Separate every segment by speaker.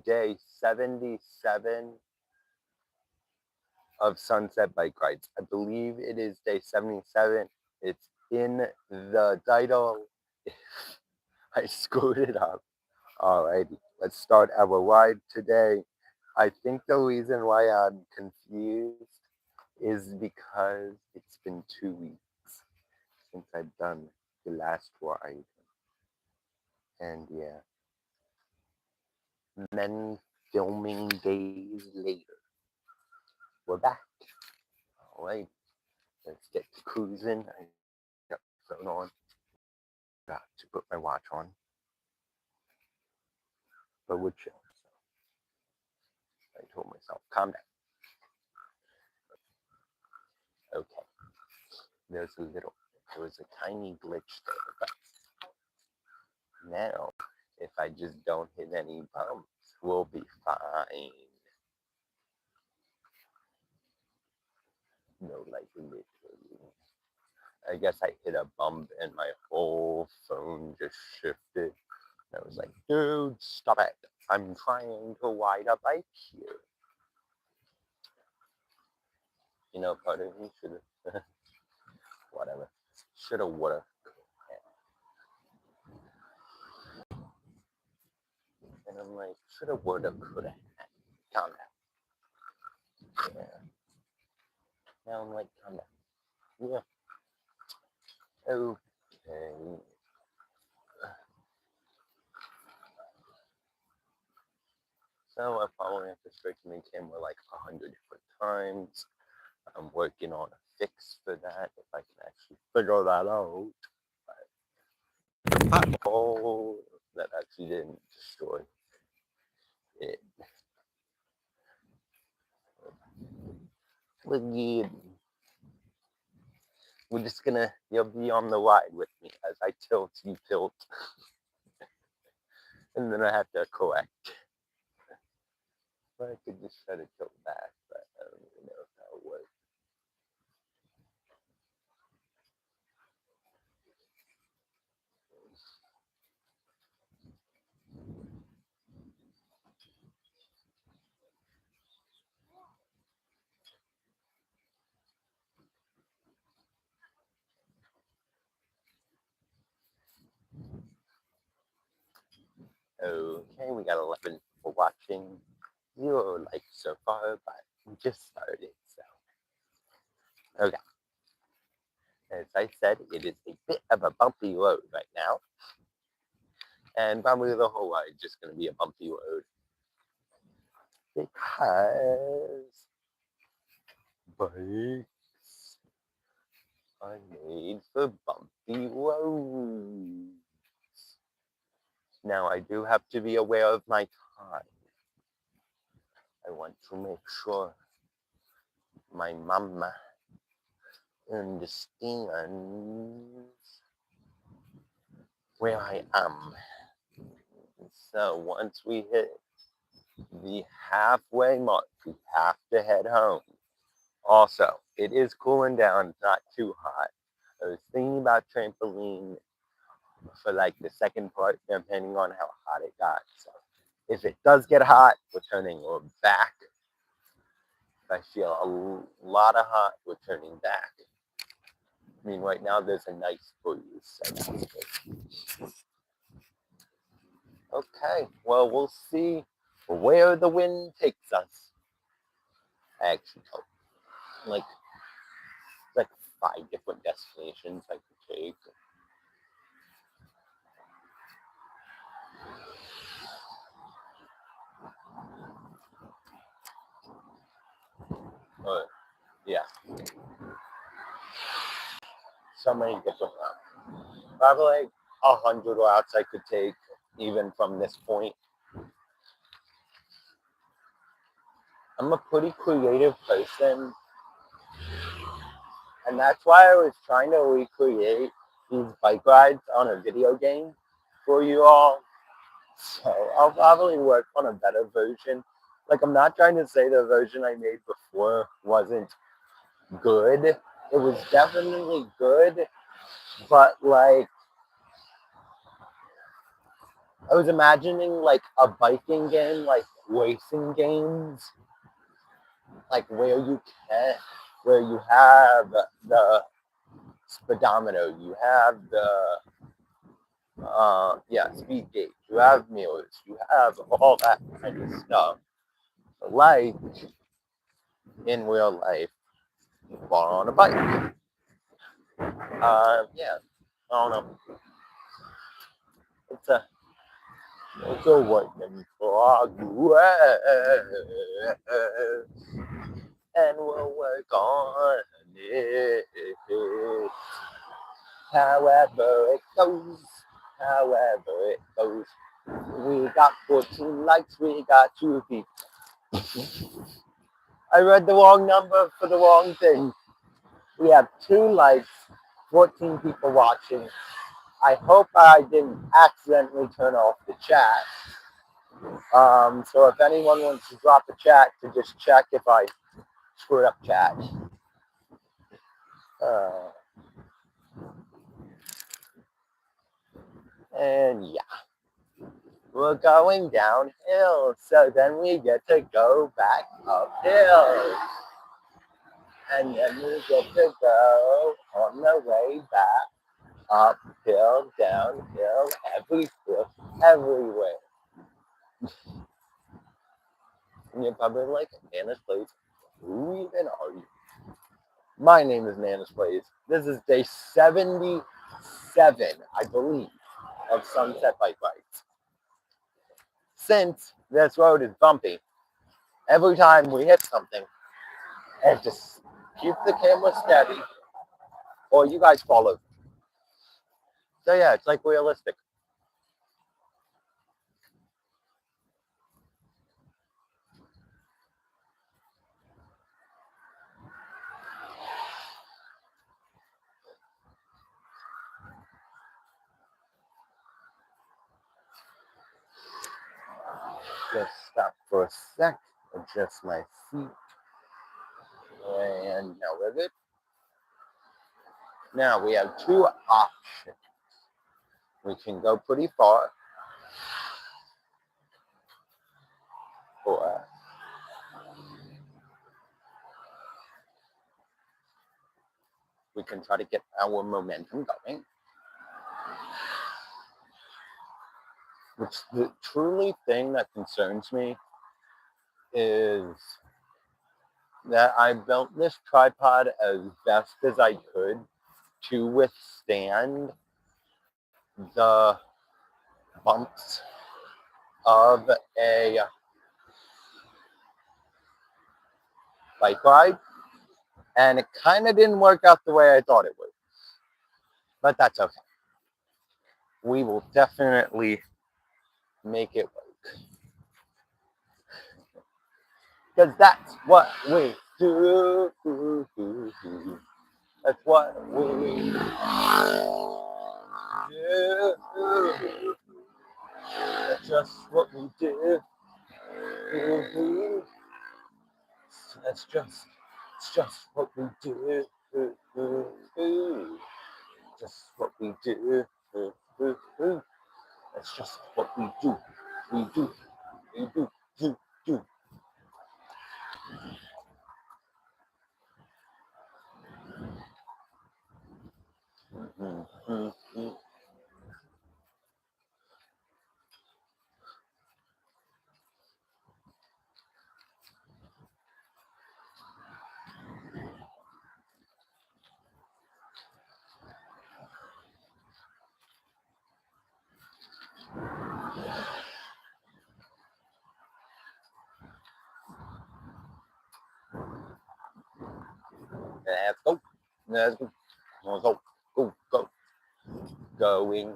Speaker 1: day 77 of Sunset Bike Rides. I believe it is day 77. It's in the title. I screwed it up. Alrighty, let's start our ride today. I think the reason why I'm confused is because it's been 2 weeks since I've done the last ride. And yeah, many filming days later, we're back. Alright, let's get to cruising. I got my phone on. Got to put my watch on. But we're chill. So I told myself, calm down. Okay. There was a tiny glitch there, but now if I just don't hit any bumps, we'll be fine. No, like literally. I guess I hit a bump and my whole phone just shifted. I was like, dude, stop it. I'm trying to ride a bike here. You know, part of me should have, whatever. Should have, would have. And I'm like, should have, would have, could have. Calm down. Yeah. Now I'm like, calm down. Yeah. Okay. So I'm following up restriction in camera like 100 different times. I'm working on a fix for that if I can actually figure that out. Oh, that actually didn't destroy it. We're just gonna, you'll be on the ride with me as I tilt, you tilt. And then I have to correct. But I could just try to tilt back, but I don't even know if that'll work. Okay, we got 11 for watching. 0 likes so far, but we just started, so. Okay. As I said, it is a bit of a bumpy road right now. And probably the whole ride is just going to be a bumpy road. Because bikes are made for bumpy roads. Now, I do have to be aware of my time. I want to make sure my mama understands where I am. So once we hit the halfway mark, we have to head home. Also, it is cooling down, it's not too hot. I was thinking about trampoline for like the second part, depending on how hot it got. So if it does get hot, we're turning back. If I feel a lot of hot, we're turning back. I mean, right now there's a nice breeze, so that's good. Okay, well, we'll see where the wind takes us. I actually don't. Like 5 different destinations I could take. Yeah. So many different routes. Probably like 100 routes I could take, even from this point. I'm a pretty creative person. And that's why I was trying to recreate these bike rides on a video game for you all. So I'll probably work on a better version. Like, I'm not trying to say the version I made before wasn't good. It was definitely good, but like, I was imagining like a biking game, like racing games, like where you have the speedometer, you have the speed gauge, you have mirrors, you have all that kind of stuff. Like in real life, you fall on a bike. Yeah, I don't know. It's a work in progress, and we'll work on it. However it goes, however it goes. We got 14 likes, we got 2 people. I read the wrong number for the wrong thing. We have 2 likes, 14 people watching. I hope I didn't accidentally turn off the chat. So if anyone wants to drop a chat to just check if I screwed up chat. And yeah, we're going downhill, so then we get to go back uphill. And then we get to go on the way back, uphill, downhill, everywhere. And you're probably like, Nanasplays, who even are you? My name is Nanasplays. This is day 77, I believe, of Sunset Bike Rides. Since this road is bumpy, every time we hit something, I have to keep the camera steady, or you guys fall over. So yeah, it's like realistic. Just stop for a sec, adjust my feet, and now we're good. Now we have 2 options. We can go pretty far, or we can try to get our momentum going. Which the truly thing that concerns me is that I built this tripod as best as I could to withstand the bumps of a bike ride, and it kind of didn't work out the way I thought it would, but that's okay. We will definitely make it work, because that's what we do. That's what we do. That's just what we do. It's just what we do. Just what we do. It's just what we do. We do. Do. Let's go. Let's go. Let's go. Go. Going.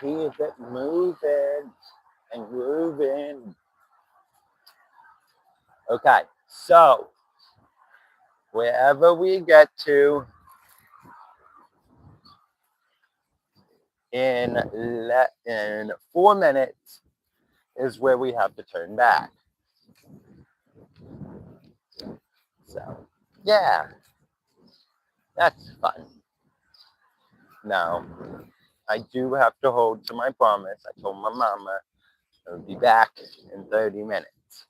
Speaker 1: keep it moving and grooving. Okay, so wherever we get to in 4 minutes is where we have to turn back. So, yeah, that's fun. Now, I do have to hold to my promise. I told my mama I would be back in 30 minutes.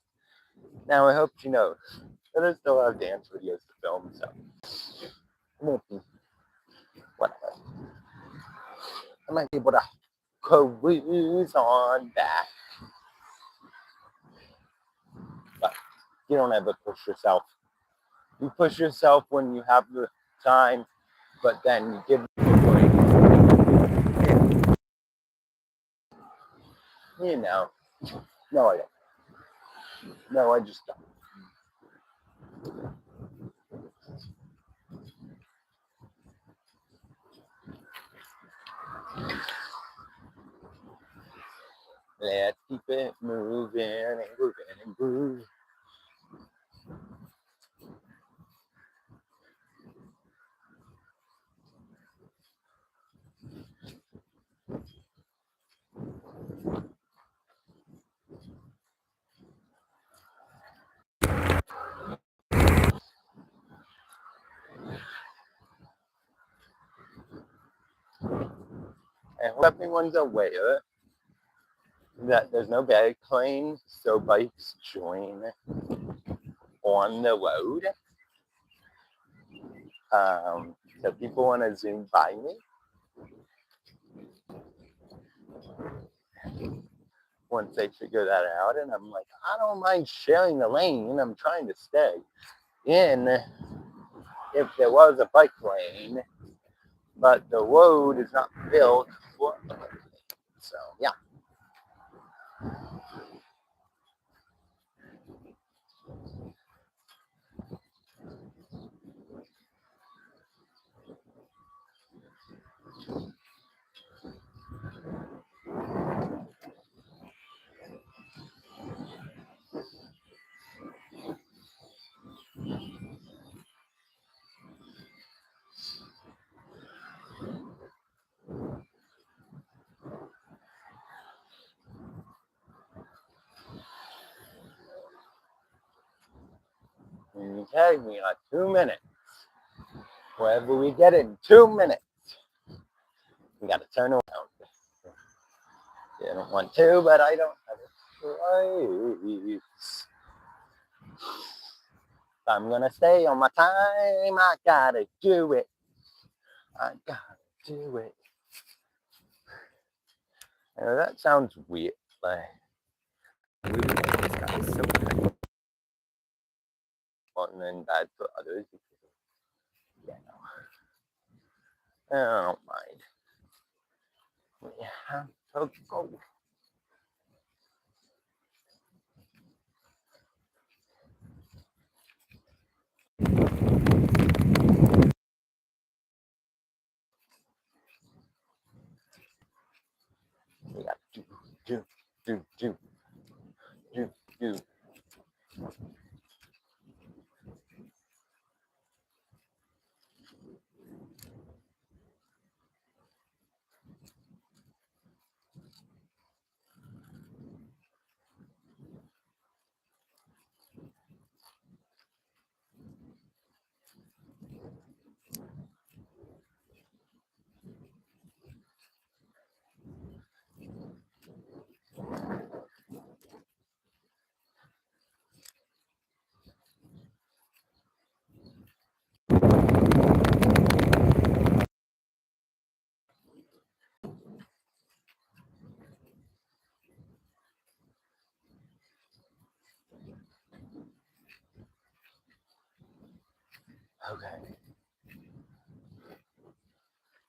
Speaker 1: Now, I hope she knows that I still have dance videos to film, so it won't be whatever. I might be able to cruise on back. But you don't ever push yourself. You push yourself when you have the time, but then you give it a break. You know. No, I don't. No, I just don't. Let's keep it moving and grooving and grooving. I hope everyone's aware that there's no barricade, so bikes join on the road. So people want to zoom by me. Once they figure that out, and I'm like, I don't mind sharing the lane. I'm trying to stay in if there was a bike lane, but the road is not built for a bike lane. So yeah. Okay, we got 2 minutes. Wherever we get in 2 minutes, we got to turn around. I don't want to, but I don't have a choice. I'm gonna stay on my time. I gotta do it. I gotta do it. Now, that sounds weird. Like, this guy is so kind. And then bad for others. Yeah, no. I don't mind. We have to go. We got to do. Okay.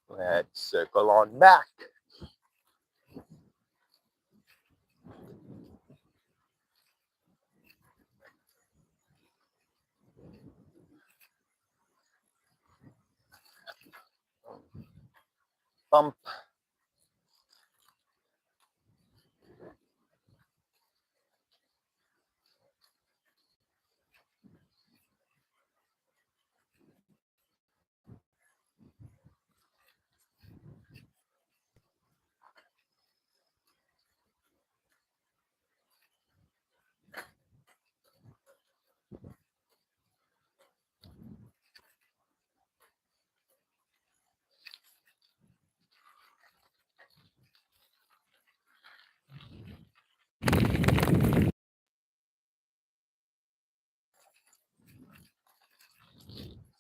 Speaker 1: Let's circle on back. Bump.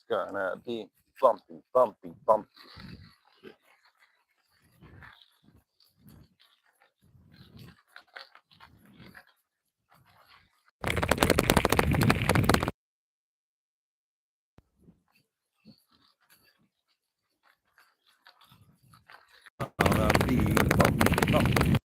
Speaker 1: gonna be bumpy, bumpy, bumpy. Gonna be bumpy, bumpy.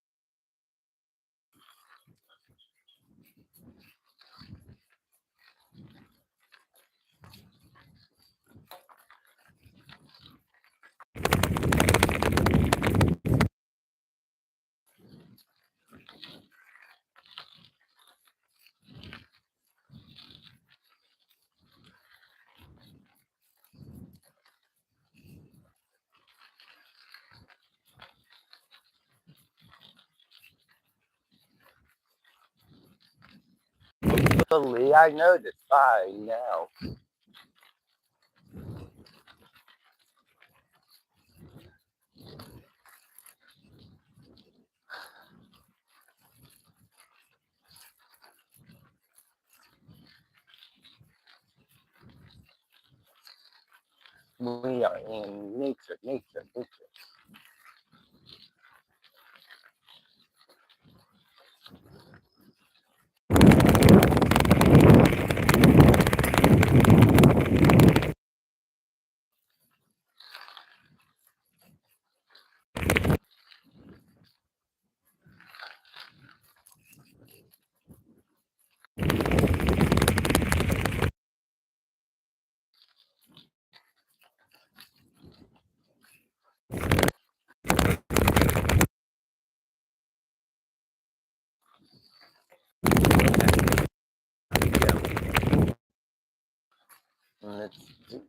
Speaker 1: Hopefully, I know this by now. We are in nature, nature, nature. Let's do.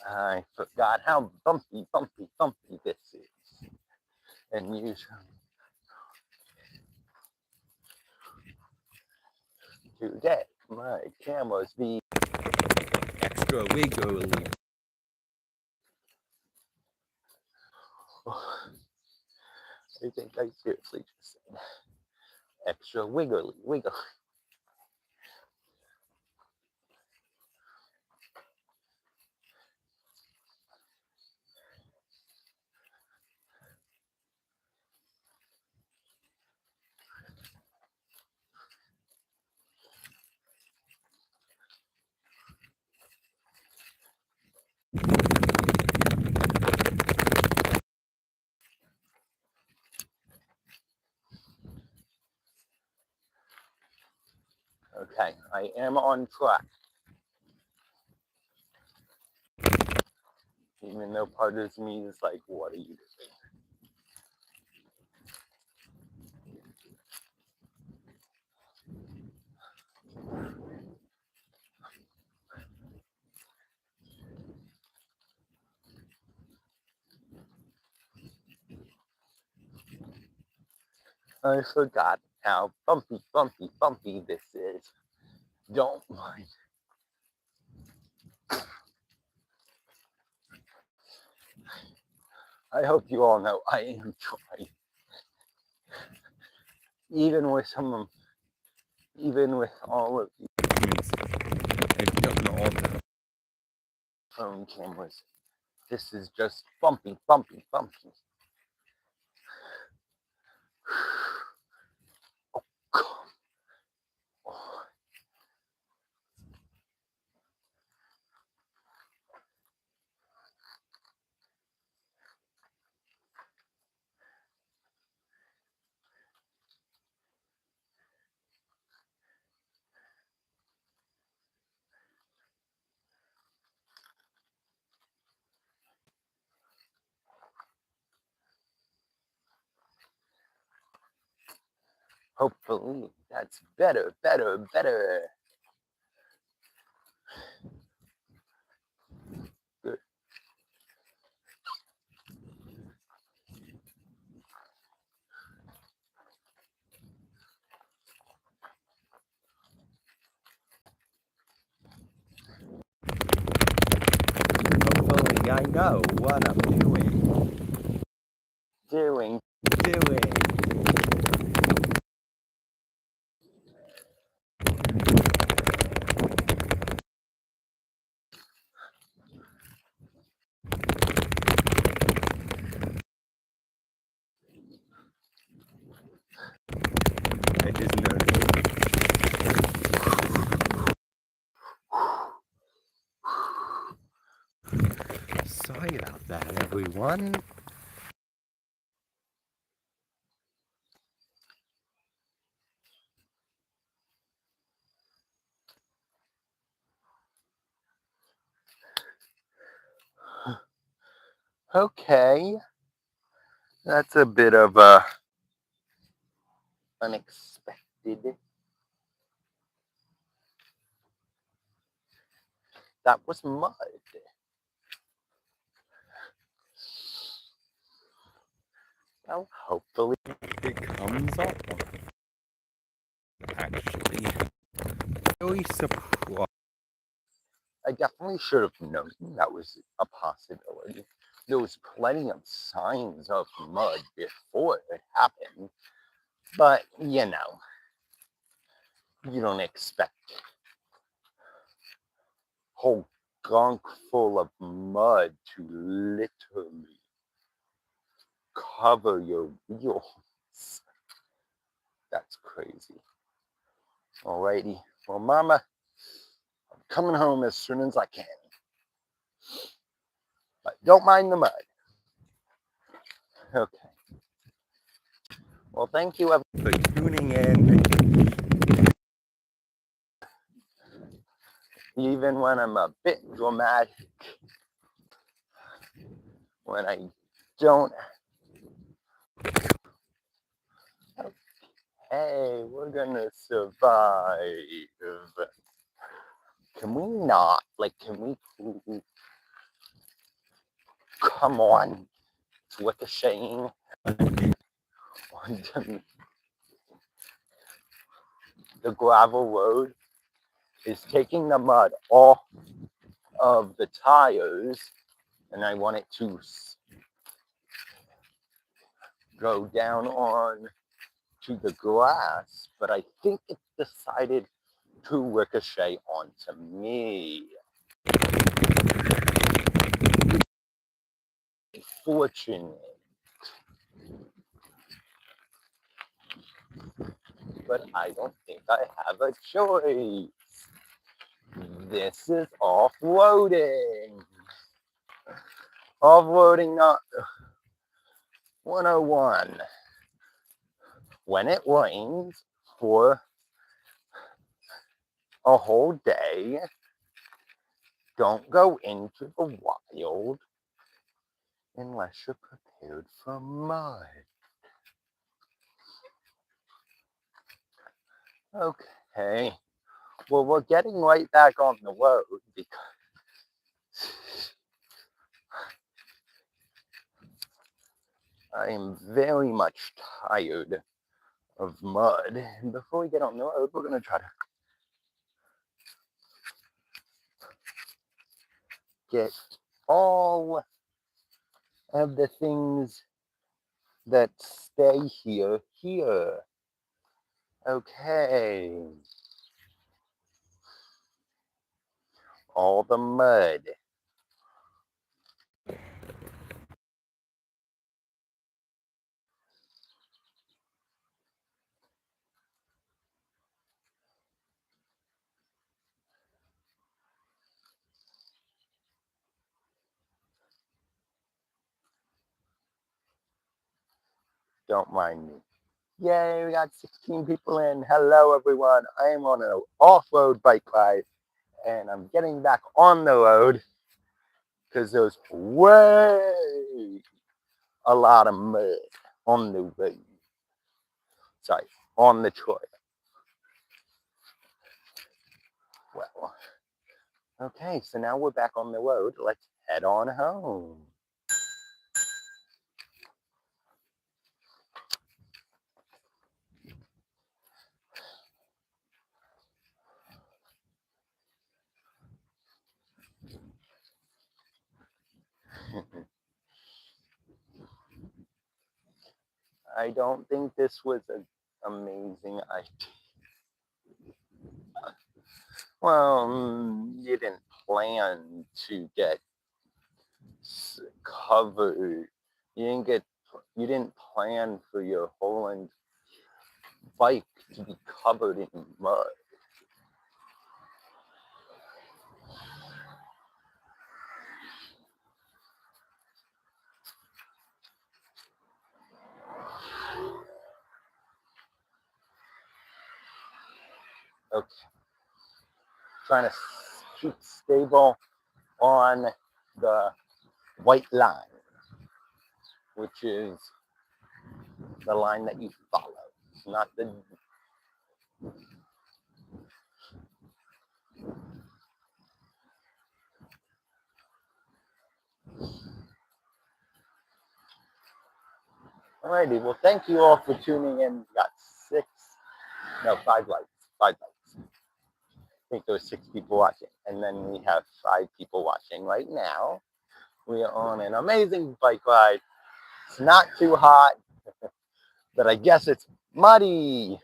Speaker 1: I forgot how bumpy, bumpy, bumpy this is. And usually today, my camera's be extra wiggly. I think I seriously just said extra wiggly, wiggly. Okay, I am on track. Even though part of me is like, what are you doing? I forgot how bumpy, bumpy, bumpy this is. Don't mind. I hope you all know I am trying. Even with even with all of these I don't know all the phone cameras. This is just bumpy, bumpy, bumpy. Oh, God. Oh. Hopefully that's better, better, better. I know what I'm doing. Doing. It is nervous. Sorry about that, everyone. Okay, that's a bit of a unexpected. That was mud. Well, hopefully it comes off. Actually, really surprised. I definitely should have known that was a possibility. There was plenty of signs of mud before it happened, but you don't expect a whole gunk full of mud to literally cover your wheels. That's crazy. Alrighty, well, Mama, I'm coming home as soon as I can. But don't mind the mud. Okay. Well, thank you everyone for tuning in. Even when I'm a bit dramatic, when I don't. Hey, we're gonna survive. Can we not? Like, can we come on? It's ricocheting onto the gravel road. Is taking the mud off of the tires, and I want it to go down on to the grass, but I think it decided to ricochet onto me. Fortunate. But I don't think I have a choice. This is off-roading. Off-roading not 101. When it rains for a whole day, don't go into the wild unless you're prepared for mud. Okay. Well, we're getting right back on the road because I am very much tired of mud. And before we get on the road, we're going to try to get all of the things that stay here. Okay. All the mud. Don't mind me. Yay, we got 16 people in. Hello, everyone. I am on an off-road bike ride, and I'm getting back on the road because there's way a lot of mud on the road. Sorry, on the trail. Well, okay, so now we're back on the road. Let's head on home. I don't think this was an amazing idea. Well, you didn't plan to get covered. You didn't get. You didn't plan for your whole bike to be covered in mud. Okay, trying to keep stable on the white line, which is the line that you follow, not the. Alrighty, well, thank you all for tuning in. We got 5 likes, 5 likes. I think there were 6 people watching, and then we have 5 people watching right now. We are on an amazing bike ride. It's not too hot, but I guess it's muddy.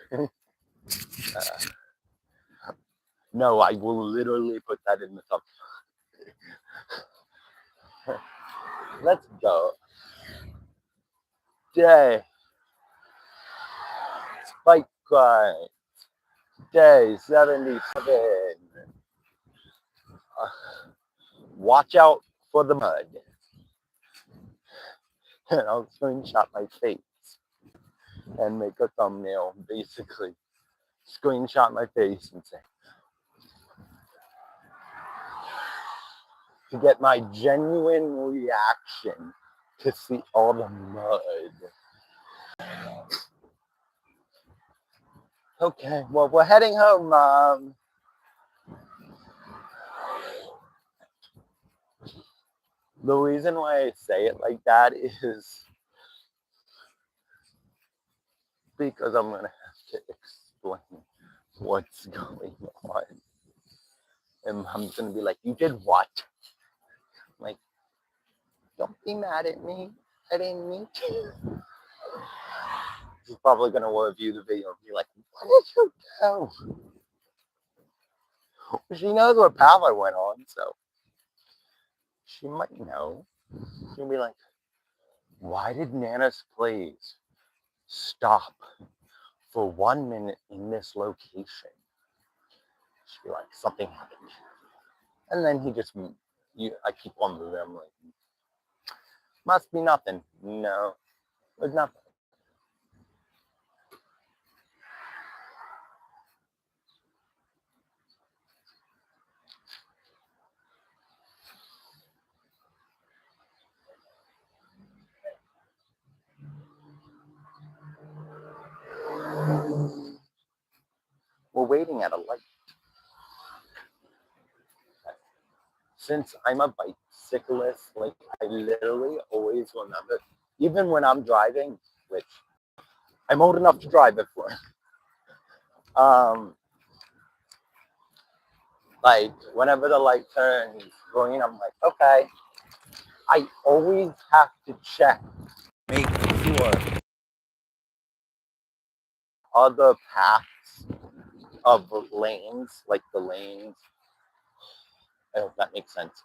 Speaker 1: No, I will literally put that in the thumbnail. Let's go. Day. Bike ride. Day 77. Watch out for the mud. And I'll screenshot my face and make a thumbnail, basically. Screenshot my face and say, to get my genuine reaction to see all the mud. Okay, well, we're heading home, Mom. The reason why I say it like that is because I'm going to have to explain what's going on. And Mom's going to be like, you did what? I'm like, don't be mad at me. I didn't mean to. She's probably going to review the video and be like, what did you do? She knows what path I went on, so she might know. She'll be like, why did Nanasplays stop for 1 minute in this location? She'll be like, something happened. And then I keep on moving. I'm like, must be nothing. No, there's nothing. We're waiting at a light. Since I'm a bicyclist, like I literally always remember, even when I'm driving, which I'm old enough to drive it for. Like whenever the light turns green, I'm like, okay. I always have to check, make sure other paths of lanes, like the lanes, I hope that makes sense.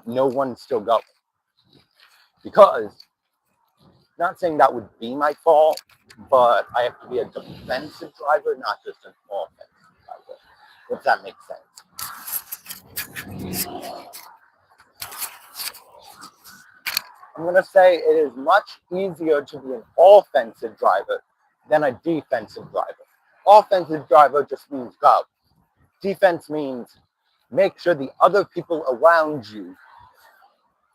Speaker 1: No one's still going. Because, not saying that would be my fault, but I have to be a defensive driver, not just an offensive driver. If that makes sense. I'm going to say it is much easier to be an offensive driver than a defensive driver. Offensive driver just means go. Defense means make sure the other people around you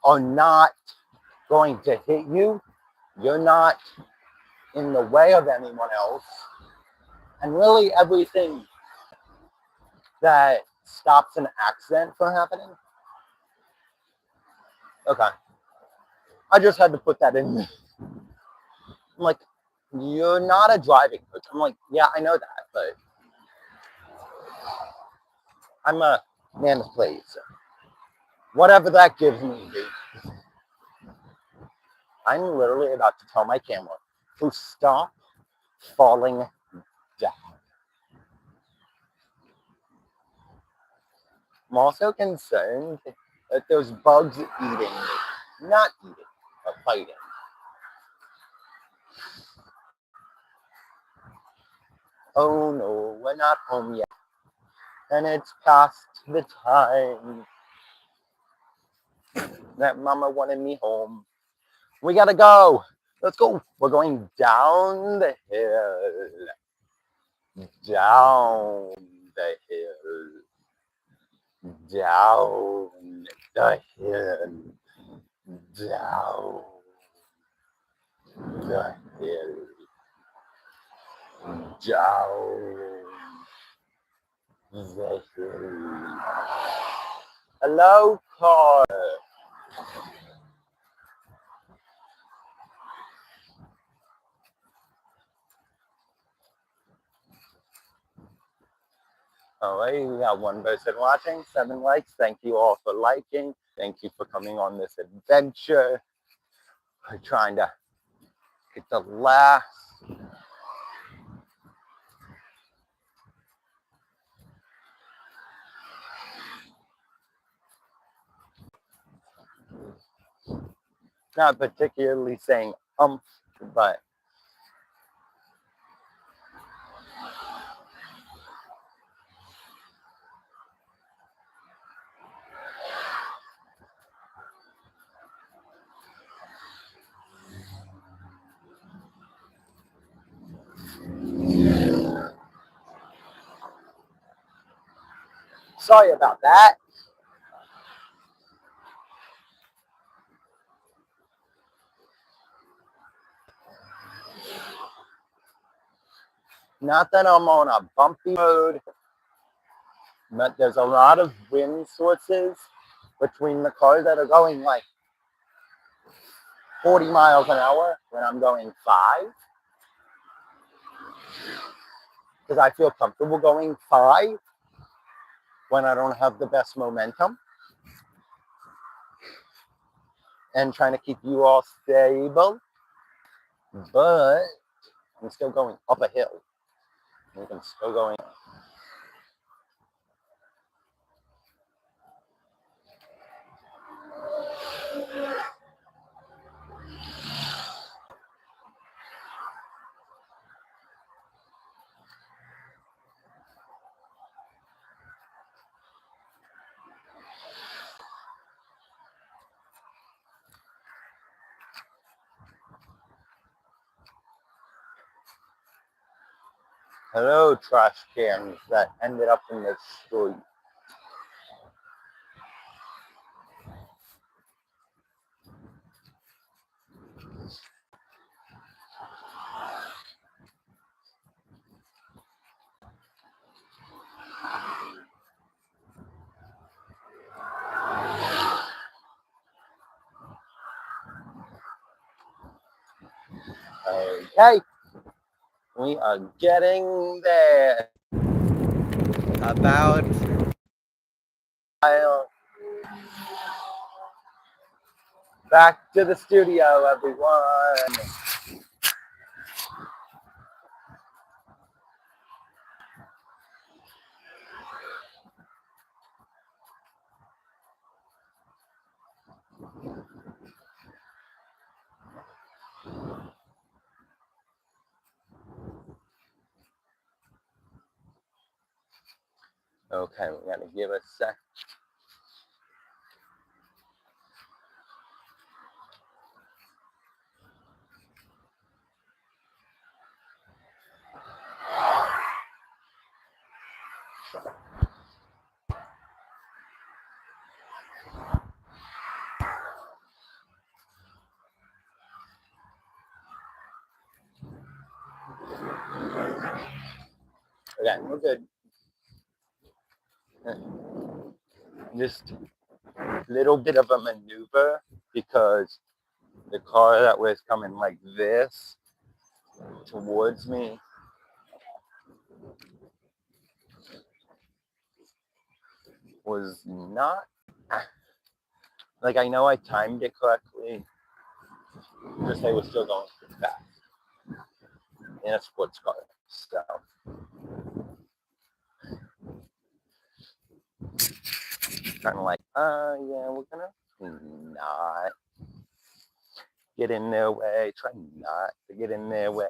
Speaker 1: are not going to hit you. You're not in the way of anyone else. And really everything that stops an accident from happening. Okay. I just had to put that in. I'm like, you're not a driving coach. I'm like, yeah, I know that, but I'm a Nanasplays. So whatever that gives me, dude. I'm literally about to tell my camera to stop falling down. I'm also concerned that there's bugs eating me. Not eating, but fighting. Oh no, we're not home yet. And it's past the time that Mama wanted me home. We gotta go. Let's go. We're going down the hill. Down the hill. Down the hill. Down the hill. Down the hill. Hello, car. All right, we got one person watching, 7 likes. Thank you all for liking. Thank you for coming on this adventure. We're trying to get the last. Not particularly saying but sorry about that. Not that I'm on a bumpy road, but there's a lot of wind sources between the cars that are going like 40 miles an hour when I'm going 5. Because I feel comfortable going 5 when I don't have the best momentum. And trying to keep you all stable. But I'm still going up a hill. I'm still going. Hello, trash cans that ended up in the street. Okay, we are getting there. About back to the studio, everyone. Okay, we're gonna give a sec. Okay, we're good. Just a little bit of a maneuver because the car that was coming like this towards me was not like, I know I timed it correctly, just they were still going too fast. in a sports car. So kind of like, yeah, we're gonna not get in their way. Try not to get in their way.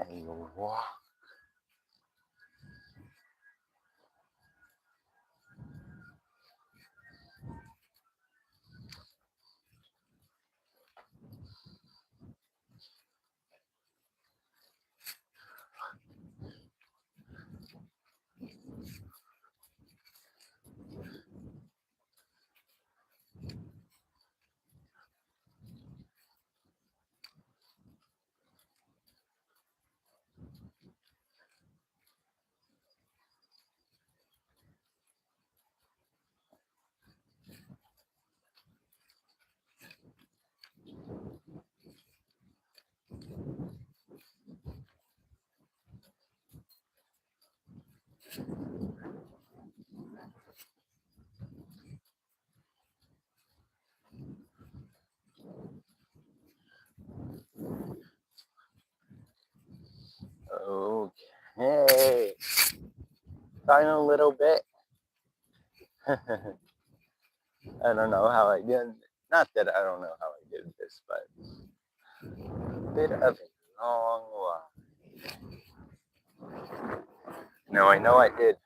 Speaker 1: And walk. Okay. Final little bit. I don't know how I did. Not that I don't know how I did this, but a bit of a long walk. Now I know I did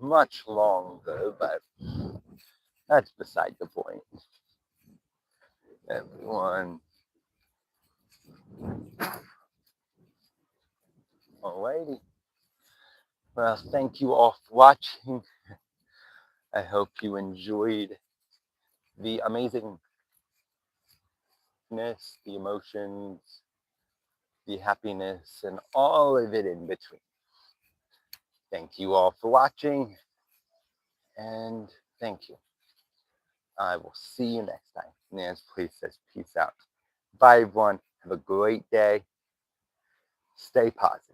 Speaker 1: much longer, but that's beside the point. Everyone, alrighty. Well, thank you all for watching. I hope you enjoyed the amazingness, the emotions, the happiness, and all of it in between. Thank you all for watching, and thank you. I will see you next time. Nanasplays says peace out. Bye, everyone. Have a great day. Stay positive.